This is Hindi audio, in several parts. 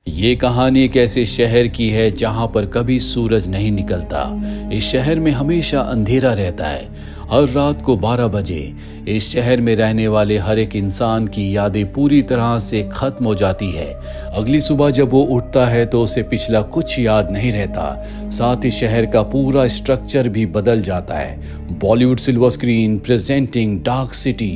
ये कहानी एक ऐसे शहर की है जहां पर कभी सूरज नहीं निकलता। इस शहर में हमेशा अंधेरा रहता है। हर रात को 12 बजे इस शहर में रहने वाले हर एक इंसान की यादें पूरी तरह से खत्म हो जाती है। अगली सुबह जब वो उठता है तो उसे पिछला कुछ याद नहीं रहता। साथ ही शहर का पूरा स्ट्रक्चर भी बदल जाता है। Bollywood silver screen presenting dark city.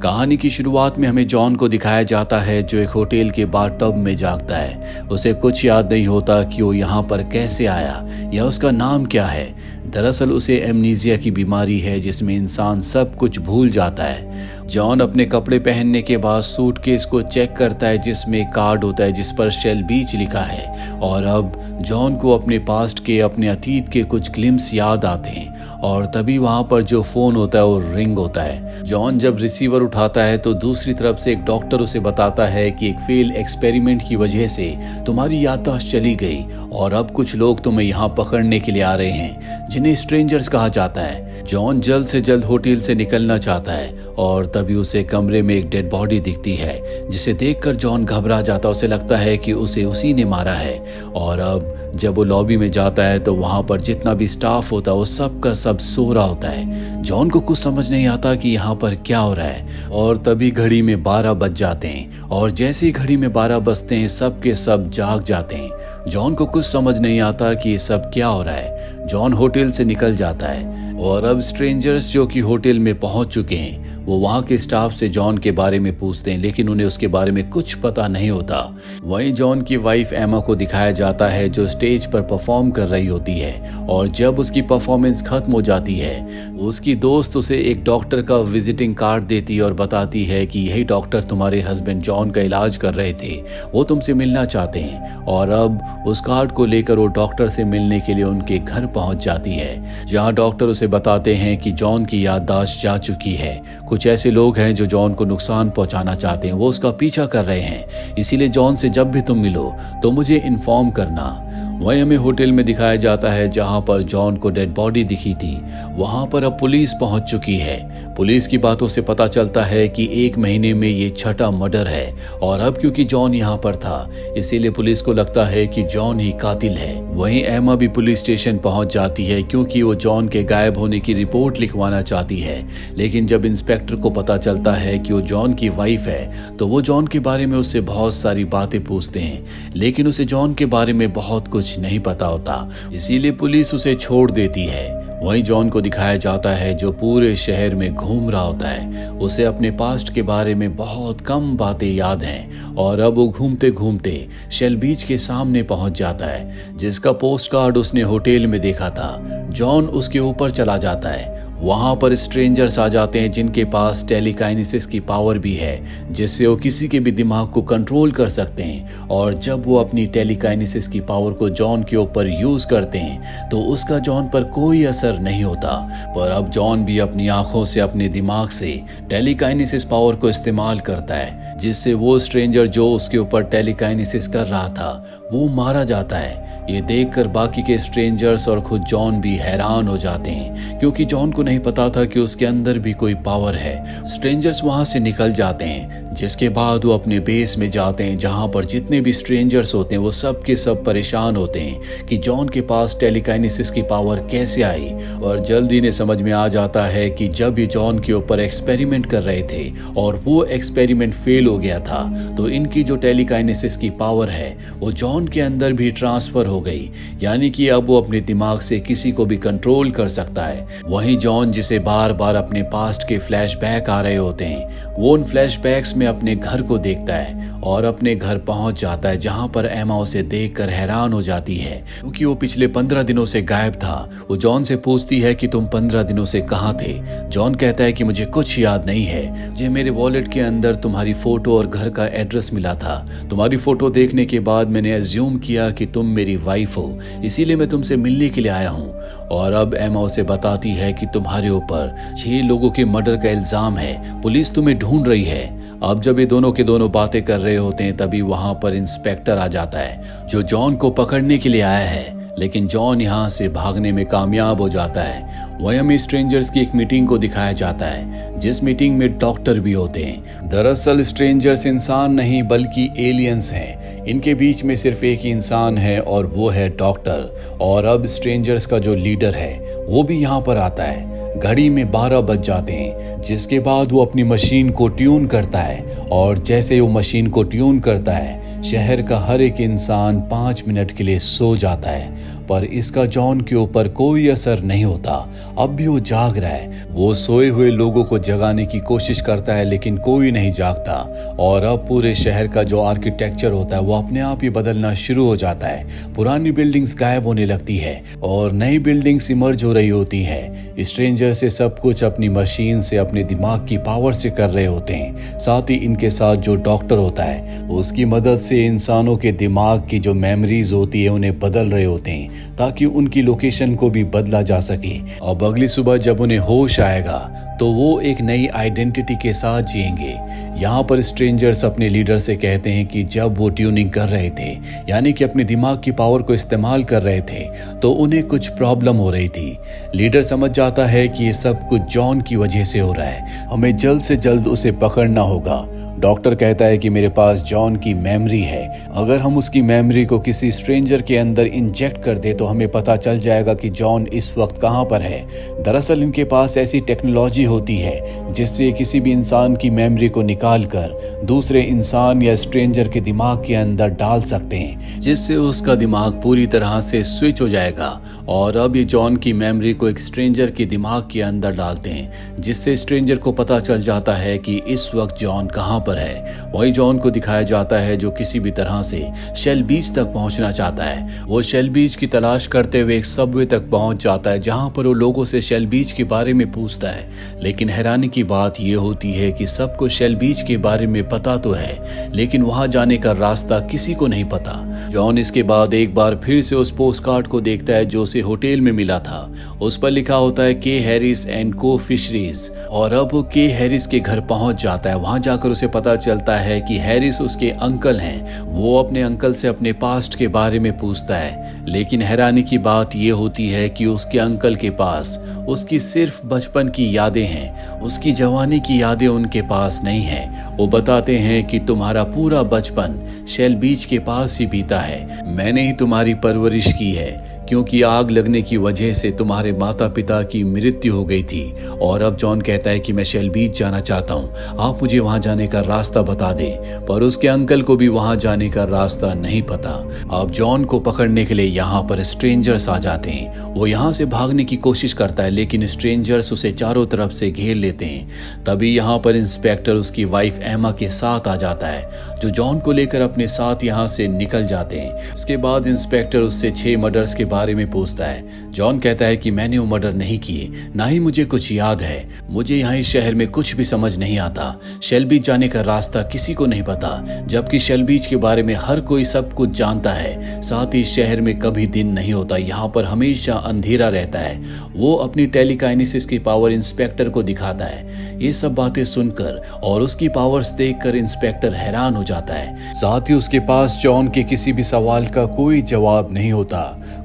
कहानी की शुरुआत में हमें जॉन को दिखाया जाता है जो एक होटल के बाथटब में जागता है। उसे कुछ याद नहीं होता कि वो यहाँ पर कैसे आया या उसका नाम क्या है। दरअसल उसे एमनीजिया की बीमारी है जिसमें इंसान सब कुछ भूल जाता है। जॉन अपने कपड़े पहनने के बाद सूटकेस को चेक करता है जिसमें एक कार्ड होता है जिस पर शेल बीच लिखा है। और अब जॉन को अपने पास्ट के अपने अतीत के कुछ ग्लिम्स याद आते हैं और तभी वहां पर जो फोन होता है वो रिंग होता है। जॉन जब रिसीवर उठाता है तो दूसरी तरफ से एक डॉक्टर उसे बताता है कि एक फेल एक्सपेरिमेंट की वजह से तुम्हारी याददाश्त चली गई और अब कुछ लोग तुम्हें यहाँ पकड़ने के लिए आ रहे हैं जिन्हें स्ट्रेंजर्स कहा जाता है। जॉन जल्द से जल्द होटल से निकलना चाहता है और तभी उसे कमरे में एक डेड बॉडी दिखती है जिसे देखकर जॉन घबरा जाता है। उसे लगता है कि उसे उसी ने मारा है। और अब जब वो लॉबी में जाता है तो वहां पर जितना भी स्टाफ होता है वो सब का सब सो रहा होता है। जॉन को कुछ समझ नहीं आता कि यहाँ पर क्या हो रहा है। और तभी घड़ी में 12 बज जाते हैं और जैसे ही घड़ी में 12 बजते हैं सब के सब जाग जाते हैं। जॉन को कुछ समझ नहीं आता कि ये सब क्या हो रहा है। जॉन होटल से निकल जाता है और अब स्ट्रेंजर्स जो कि होटल में पहुंच चुके हैं वो वहां के स्टाफ से जॉन के बारे में पूछते हैं लेकिन उन्हें उसके बारे में कुछ पता नहीं होता। वहीं जॉन की वाइफ एमा को दिखाया जाता है जो स्टेज पर परफॉर्म कर रही होती है और जब उसकी परफॉर्मेंस खत्म हो जाती है उसकी दोस्त उसे एक डॉक्टर का विजिटिंग कार्ड देती है और बताती है कि यही डॉक्टर तुम्हारे हस्बैंड जॉन का इलाज कर रहे थे, वो तुमसे मिलना चाहते हैं। और अब उस कार्ड को लेकर वो डॉक्टर से मिलने के लिए उनके घर पहुंच जाती है जहां डॉक्टर उसे बताते हैं कि जॉन की याददाश्त जा चुकी है। कुछ ऐसे लोग हैं जो जॉन को नुकसान पहुंचाना चाहते हैं, वो उसका पीछा कर रहे हैं। इसीलिए जॉन से जब भी तुम मिलो तो मुझे इन्फॉर्म करना। वहीं हमें होटल में दिखाया जाता है जहां पर जॉन को डेड बॉडी दिखी थी वहां पर अब पुलिस पहुंच चुकी है। पुलिस की बातों से पता चलता है कि 1 महीने में ये छठा मर्डर है और अब क्योंकि जॉन यहाँ पर था इसीलिए पुलिस को लगता है कि जॉन ही कातिल है। वहीं एमा भी पुलिस स्टेशन पहुंच जाती है क्योंकि वो जॉन के गायब होने की रिपोर्ट लिखवाना चाहती है। लेकिन जब इंस्पेक्टर को पता चलता है कि वो जॉन की वाइफ है तो वो जॉन के बारे में उससे बहुत सारी बातें पूछते हैं लेकिन उसे जॉन के बारे में बहुत कुछ नहीं पता होता, इसीलिए पुलिस उसे छोड़ देती है। वहीं जॉन को दिखाया जाता है जो पूरे शहर में घूम रहा होता है। उसे अपने पास्ट के बारे में बहुत कम बातें याद हैं और अब वो घूमते घूमते शेल बीच के सामने पहुंच जाता है जिसका पोस्ट कार्ड उसने होटल में देखा था। जॉन उसके ऊपर चला जाता है। वहां पर स्ट्रेंजर्स आ जाते हैं जिनके पास टेलीकाइनेसिस की पावर भी है जिससे वो किसी के भी दिमाग को कंट्रोल कर सकते हैं। और जब वो अपनी टेलीकाइनेसिस की पावर को जॉन के ऊपर यूज करते हैं तो उसका जॉन पर कोई असर नहीं होता। पर अब जॉन भी अपनी आंखों से अपने दिमाग से टेलीकाइनेसिस पावर को इस्तेमाल करता है जिससे वो स्ट्रेंजर जो उसके ऊपर टेलीकाइनेसिस कर रहा था वो मारा जाता है। ये देखकर बाकी के स्ट्रेंजर्स और खुद जॉन भी हैरान हो जाते हैं क्योंकि जॉन को नहीं पता था कि उसके अंदर भी कोई पावर है। स्ट्रेंजर्स वहां से निकल जाते हैं जिसके बाद वो अपने बेस में जाते हैं जहां पर जितने भी स्ट्रेंजर्स होते हैं वो सब के सब परेशान होते हैं कि जॉन के पास टेलीकाइनेसिस की पावर कैसे आई। और जल्दी ने समझ में आ जाता है कि जब ये जॉन के ऊपर एक्सपेरिमेंट कर रहे थे और वो एक्सपेरिमेंट फेल हो गया था तो इनकी जो टेलीकाइनेसिस की पावर है वो जॉन के अंदर भी ट्रांसफर हो गई, यानी कि अब वो अपने दिमाग से किसी को भी कंट्रोल कर सकता है। वहीं जॉन जिसे बार बार अपने पास्ट के फ्लैशबैक आ रहे होते हैं वो उन फ्लैशबैक्स में अपने घर को देखता है और अपने घर पहुंच जाता है जहां पर एमा उसे देखकर हैरान हो जाती है क्योंकि वो पिछले 15 दिनों से गायब था। वो जॉन से पूछती है कि तुम 15 दिनों से कहाँ थे। जॉन कहता है कि मुझे कुछ याद नहीं है, मुझे मेरे वॉलेट के अंदर तुम्हारी फोटो और घर का एड्रेस मिला था। तुम्हारी फोटो देखने के बाद मैंने एज्यूम किया कि तुम मेरी वाइफ हो, इसीलिए मैं तुमसे मिलने के लिए आया हूँ। और अब एमा उसे बताती है कि तुम्हारे ऊपर 6 लोगों के मर्डर का इल्जाम है, पुलिस तुम्हें ढूंढ रही है। अब जब ये दोनों के दोनों बातें कर रहे होते हैं तभी वहां पर इंस्पेक्टर आ जाता है जो जॉन को पकड़ने के लिए आया है। लेकिन जॉन यहाँ से भागने में कामयाब हो जाता है। वहीं हमें स्ट्रेंजर्स की एक मीटिंग को दिखाया जाता है, जिस मीटिंग में डॉक्टर भी होते हैं। दरअसल स्ट्रेंजर्स इंसान नहीं बल्कि एलियंस हैं। इनके बीच में सिर्फ एक ही इंसान है और वो है डॉक्टर। और अब स्ट्रेंजर्स का जो लीडर है वो भी यहाँ पर आता है। घड़ी में 12 बज जाते हैं, जिसके बाद वो अपनी मशीन को ट्यून करता है और जैसे वो मशीन को ट्यून करता है, शहर का हर एक इंसान 5 मिनट के लिए सो जाता है। पर इसका जॉन के ऊपर कोई असर नहीं होता। अब भी वो जाग रहा है। वो सोए हुए लोगों को जगाने की कोशिश करता है, लेकिन कोई नहीं जागता। और अब पूरे शहर का जो आर्किटेक्चर होता है वो अपने आप ही बदलना शुरू हो जाता है। पुरानी बिल्डिंग्स गायब होने लगती है और नई बिल्डिंग्स इमर्ज हो रही होती है। स्ट्रेंजर से सब कुछ अपनी मशीन से, अपने दिमाग की पावर से कर रहे होते हैं। साथ ही इनके साथ जो डॉक्टर होता है उसकी मदद से इंसानों के दिमाग की जो मेमोरीज होती है उन्हें बदल रहे होते हैं, ताकि उनकी लोकेशन को भी बदला जा सके। अब अगली सुबह जब उन्हें होश आएगा तो वो एक नई आइडेंटिटी के साथ जिएंगे। यहाँ पर स्ट्रेंजर्स अपने लीडर से कहते हैं कि जब वो ट्यूनिंग कर रहे थे, यानी कि अपने दिमाग की पावर को इस्तेमाल कर रहे थे, तो उन्हें कुछ प्रॉब्लम हो रही थी। लीडर समझ जाता है कि ये सब कुछ जॉन की वजह से हो रहा है, हमें जल्द से जल्द उसे पकड़ना होगा। डॉक्टर कहता है कि मेरे पास जॉन की मेमोरी है, अगर हम उसकी मेमोरी को किसी स्ट्रेंजर के अंदर इंजेक्ट कर दे तो हमें पता चल जाएगा कि जॉन इस वक्त कहाँ पर है। दरअसल इनके पास ऐसी टेक्नोलॉजी होती है जिससे किसी भी इंसान की मेमोरी को निकाल कर दूसरे इंसान या स्ट्रेंजर के दिमाग के अंदर डाल सकते हैं, जिससे उसका दिमाग पूरी तरह से स्विच हो जाएगा। और अब ये जॉन की मेमोरी को एक स्ट्रेंजर के दिमाग के अंदर डालते हैं, जिससे स्ट्रेंजर को पता चल जाता है कि इस वक्त जॉन कहाँ पर है। वही जॉन को दिखाया जाता है जो किसी भी तरह से शेल बीच तक पहुंचना चाहता है। वो शेल बीच की तलाश करते हुए एक सबवे तक पहुंच जाता है, जहां पर वो लोगों से शेल बीच के बारे में पूछता है। लेकिन हैरानी की बात यह होती है कि सबको शेल बीच के बारे में पता तो है, लेकिन वहां जाने का रास्ता किसी को नहीं पता। जॉन इसके बाद एक बार फिर से उस पोस्ट कार्ड को देखता है जो उसे होटल में मिला था। उस पर लिखा होता है के हैरिस एंड को फिशरीज। और अब वो के हैरिस के घर पहुंच जाता है। वहां जाकर उसे पता चलता है कि हैरिस उसके अंकल हैं। वो अपने अंकल से अपने पास्ट के बारे में पूछता है, लेकिन हैरानी की बात यह होती है कि उसके अंकल के पास उसकी सिर्फ बचपन की यादें हैं, उसकी जवानी की यादें उनके पास नहीं हैं। वो बताते हैं कि तुम्हारा पूरा बचपन शेल बीच के पास ही बीता है, मैंने ही तुम्हारी परवरिश की है, क्योंकि आग लगने की वजह से तुम्हारे माता पिता की मृत्यु हो गई थी। और अब जॉन कहता है कि मैं शेल बीच जाना चाहता हूँ, आप मुझे वहां जाने का रास्ता बता दें। पर उसके अंकल को भी वहां जाने का रास्ता नहीं पता। अब जॉन को पकड़ने के लिए यहाँ पर स्ट्रेंजर्स आ जाते हैं। वो यहाँ से भागने की कोशिश करता है, लेकिन स्ट्रेंजर्स उसे चारों तरफ से घेर लेते हैं। तभी यहाँ पर इंस्पेक्टर उसकी वाइफ एमा के साथ आ जाता है, जो जॉन को लेकर अपने साथ यहाँ से निकल जाते हैं। उसके बाद इंस्पेक्टर उससे 6 मर्डर्स के बारे में पूछता है। जॉन कहता है कि मैंने वो मर्डर नहीं किए, ना ही मुझे कुछ याद है। मुझे यहाँ इस शहर में कुछ भी समझ नहीं आता। शेल बीच जाने का रास्ता किसी को नहीं पता, जबकि शेल बीच के बारे में हर कोई सब कुछ जानता है। साथ ही इस शहर में कभी दिन नहीं होता, यहाँ पर हमेशा अंधेरा रहता है। वो अपनी टेलीकाइनेसिस की पावर इंस्पेक्टर को दिखाता है। ये सब बातें सुनकर और उसकी पावर्स देखकर इंस्पेक्टर हैरान हो जाता है। साथ ही उसके पास जॉन के किसी भी सवाल का कोई जवाब नहीं होता।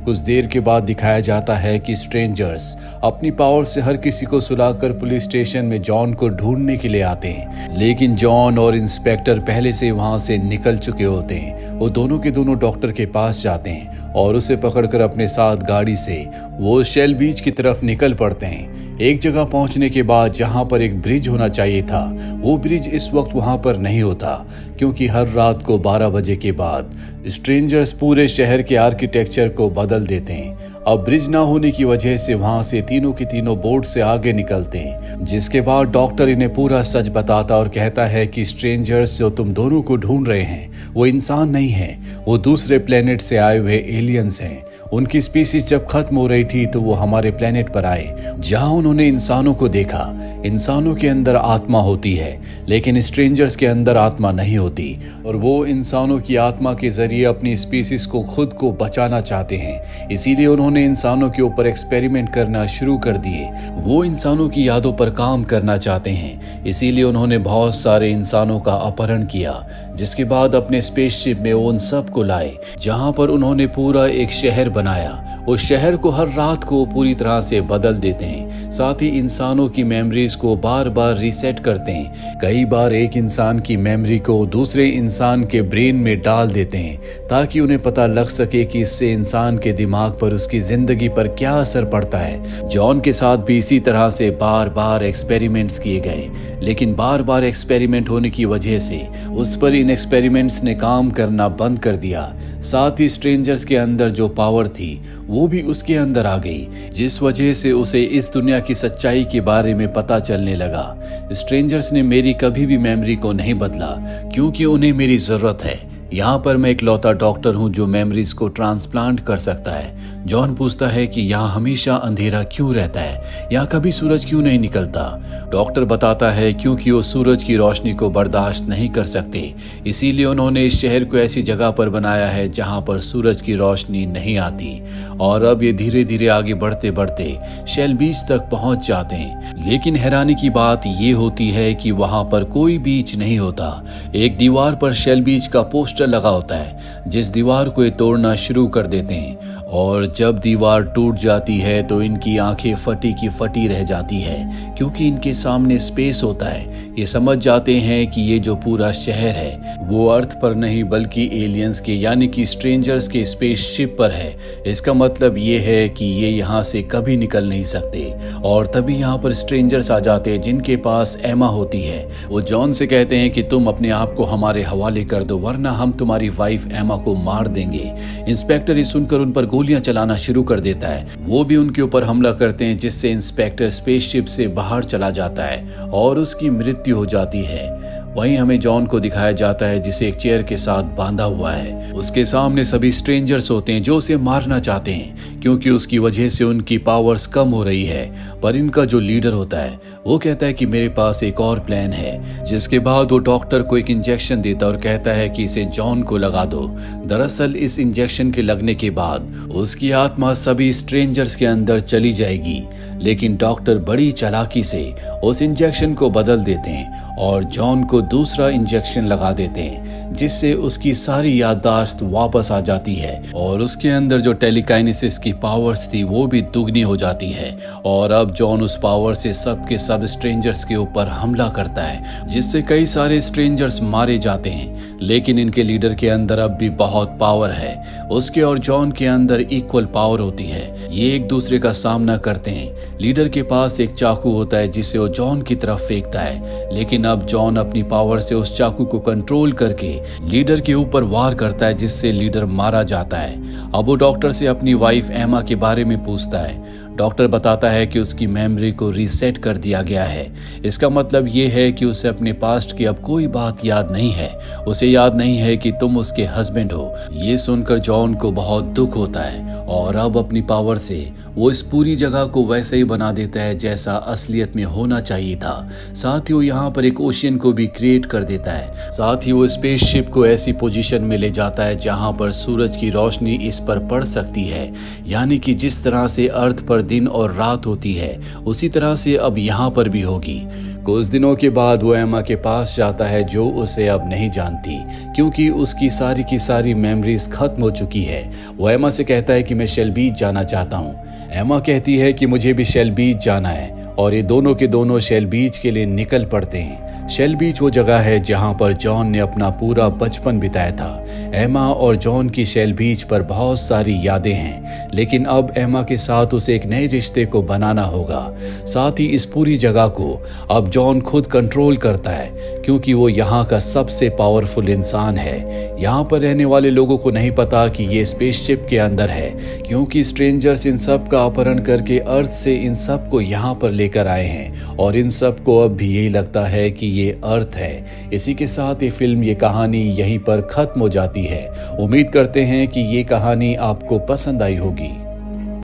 कुछ देर के बाद दिखाया जाता है कि स्ट्रेंजर्स अपनी पावर से हर किसी को सुलाकर पुलिस स्टेशन में जॉन को ढूंढने के लिए आते हैं, लेकिन जॉन और इंस्पेक्टर पहले से वहां से निकल चुके होते हैं। वो दोनों के दोनों डॉक्टर के पास जाते हैं और उसे पकड़कर अपने साथ गाड़ी से वो शेल बीच की तरफ निकल पड़ते हैं। एक जगह पहुंचने के बाद जहां पर एक ब्रिज होना चाहिए था, वो ब्रिज इस वक्त वहां पर नहीं होता, क्योंकि हर रात को 12 बजे के बाद स्ट्रेंजर्स पूरे शहर के आर्किटेक्चर को बदल देते हैं। अब ब्रिज ना होने की वजह से वहां से तीनों के तीनों बोट से आगे निकलते हैं, जिसके बाद डॉक्टर इन्हें पूरा सच बताता और कहता है कि स्ट्रेंजर्स जो तुम दोनों को ढूंढ रहे हैं वो इंसान नहीं है, वो दूसरे प्लेनेट से आए हुए एलियंस हैं। उनकी स्पीसीज जब खत्म हो रही थी तो वो हमारे प्लेनेट पर आए, जहां उन्होंने इंसानों को देखा। इंसानों के अंदर आत्मा होती है, लेकिन स्ट्रेंजर्स के अंदर आत्मा नहीं होती, और वो इंसानों की आत्मा के जरिए अपनी स्पीसीज को खुद को बचाना चाहते हैं। इसीलिए उन्होंने उन्होंने इंसानों के ऊपर एक्सपेरिमेंट करना शुरू कर दिए। वो इंसानों की यादों पर काम करना चाहते हैं, इसीलिए उन्होंने बहुत सारे इंसानों का अपहरण किया, जिसके बाद अपने स्पेसशिप में वो उन सब को लाए, जहां पर उन्होंने पूरा एक शहर बनाया। उस शहर को हर रात को पूरी तरह से बदल देते हैं, साथ ही इंसानों की मेमोरीज को बार बार रीसेट करते हैं। कई बार एक इंसान की मेमोरी को दूसरे इंसान के ब्रेन में डाल देते हैं, ताकि उन्हें पता लग सके कि इससे इंसान के दिमाग पर, उसकी जिंदगी पर क्या असर पड़ता है। जॉन के साथ भी इसी तरह से बार बार एक्सपेरिमेंट्स किए गए, लेकिन बार बार एक्सपेरिमेंट होने की वजह से उस पर इन एक्सपेरिमेंट्स ने काम करना बंद कर दिया। साथ ही स्ट्रेंजर्स के अंदर जो पावर थी वो भी उसके अंदर आ गई, जिस वजह से उसे इस दुनिया की सच्चाई के बारे में पता चलने लगा। स्ट्रेंजर्स ने मेरी कभी भी मेमोरी को नहीं बदला, क्योंकि उन्हें मेरी जरूरत है। यहाँ पर मैं इकलौता डॉक्टर हूँ जो मेमोरीज को ट्रांसप्लांट कर सकता है। जॉन पूछता है कि यहाँ हमेशा अंधेरा क्यों रहता है, यहाँ कभी सूरज क्यों नहीं निकलता। डॉक्टर बताता है क्योंकि वो सूरज की रोशनी को बर्दाश्त नहीं कर सकते, इसीलिए उन्होंने इस शहर को ऐसी जगह पर बनाया है जहाँ पर सूरज की रोशनी नहीं आती। और अब ये धीरे धीरे आगे बढ़ते बढ़ते शेल बीच तक पहुंच जाते हैं, लेकिन हैरानी की बात ये होती है कि वहां पर कोई बीच नहीं होता। एक दीवार पर शेल बीच का पोस्टर लगा होता है, जिस दीवार को ये तोड़ना शुरू कर देते हैं, और जब दीवार टूट जाती है तो इनकी आंखें फटी की फटी रह जाती है, क्योंकि इनके सामने स्पेस होता है। ये समझ जाते हैं कि ये जो पूरा शहर है वो अर्थ पर नहीं बल्कि एलियंस के यानी कि स्ट्रेंजर्स के स्पेसशिप पर है। इसका मतलब ये है कि ये यहाँ से कभी निकल नहीं सकते। और तभी यहाँ पर स्ट्रेंजर्स आ जाते हैं जिनके पास एमा होती है। वो जॉन से कहते हैं कि तुम अपने आप को हमारे हवाले कर दो, वरना हम तुम्हारी वाइफ एमा को मार देंगे। इंस्पेक्टर ये सुनकर उन पर गोलियां चलाना शुरू कर देता है। वो भी उनके ऊपर हमला करते हैं, जिससे इंस्पेक्टर स्पेसशिप से बाहर चला जाता है और उसकी मृत्यु हो जाती है। वहीं हमें जॉन को दिखाया जाता है जिसे एक चेयर के साथ बांधा हुआ है। उसके सामने सभी स्ट्रेंजर्स होते हैं जो उसे मारना चाहते हैं, क्योंकि उसकी वजह से उनकी पावर्स कम हो रही है। पर इनका जो लीडर होता है वो कहता है कि मेरे पास एक और प्लान है, जिसके बाद वो डॉक्टर को एक इंजेक्शन देता है और कहता है कि इसे जॉन को लगा दो। दरअसल इस इंजेक्शन के लगने के बाद उसकी आत्मा सभी स्ट्रेंजर्स के अंदर चली जाएगी, लेकिन डॉक्टर बड़ी चालाकी से उस इंजेक्शन को बदल देते हैं और जॉन को दूसरा इंजेक्शन लगा देते हैं, जिससे उसकी सारी याददाश्त वापस आ जाती है और उसके अंदर जो टेलीकाइनेसिस की पावर्स थी वो भी दुगनी हो जाती है। और अब जॉन उस पावर से सबके सब स्ट्रेंजर्स के ऊपर हमला करता है, जिससे कई सारे स्ट्रेंजर्स मारे जाते हैं। लेकिन इनके लीडर के अंदर अब भी बहुत पावर है। उसके और जॉन के अंदर इक्वल पावर होती है। ये एक दूसरे का सामना करते हैं। लीडर के पास एक चाकू होता है जिसे वो जॉन की तरफ फेंकता है, लेकिन अब जॉन अपनी पावर से उस चाकू को कंट्रोल करके लीडर के ऊपर वार करता है, जिससे लीडर मारा जाता है। अब वो डॉक्टर से अपनी वाइफ एमा के बारे में पूछता है। डॉक्टर बताता है कि उसकी मेमोरी को रीसेट कर दिया गया है। इसका मतलब ये है कि उसे अपने पास्ट की अब कोई बात याद नहीं है। उसे याद नहीं है कि तुम उसके हस्बैंड हो। ये सुनकर जॉन को बहुत दुख होता है और अब अपनी पावर से वो इस पूरी जगह को वैसे ही बना देता है जैसा असलियत में होना चाहिए था। साथ ही वो यहाँ पर एक ओशियन को भी क्रिएट कर देता है। साथ ही वो स्पेसशिप को ऐसी पोजीशन में ले जाता है जहाँ पर सूरज की रोशनी इस पर पड़ सकती है, यानी कि जिस तरह से अर्थ पर दिन और रात होती है उसी तरह से अब यहाँ पर भी होगी। कुछ दिनों के बाद वो एमा के पास जाता है जो उसे अब नहीं जानती, क्योंकि उसकी सारी की सारी मेमोरीज खत्म हो चुकी है। वो एमा से कहता है कि मैं शेल बीच जाना चाहता हूँ। एमा कहती है कि मुझे भी शेल बीच जाना है और ये दोनों के दोनों शेल बीच के लिए निकल पड़ते हैं। शेल बीच वो जगह है जहाँ पर जॉन ने अपना पूरा बचपन बिताया था। एमा और जॉन की शेल बीच पर बहुत सारी यादें हैं, लेकिन अब एमा के साथ उसे एक नए रिश्ते को बनाना होगा। साथ ही इस पूरी जगह को अब जॉन खुद कंट्रोल करता है, क्योंकि वो यहाँ का सबसे पावरफुल इंसान है। यहाँ पर रहने वाले लोगों को नहीं पता कि ये स्पेसशिप के अंदर है, क्योंकि स्ट्रेंजर्स इन सब का अपहरण करके अर्थ से इन सब को यहाँ पर लेकर आए हैं और इन सब को अब भी यही लगता है कि ये अर्थ है। इसी के साथ ये फिल्म, ये कहानी यहीं पर खत्म हो जाती है। उम्मीद करते हैं कि ये कहानी आपको पसंद आई होगी।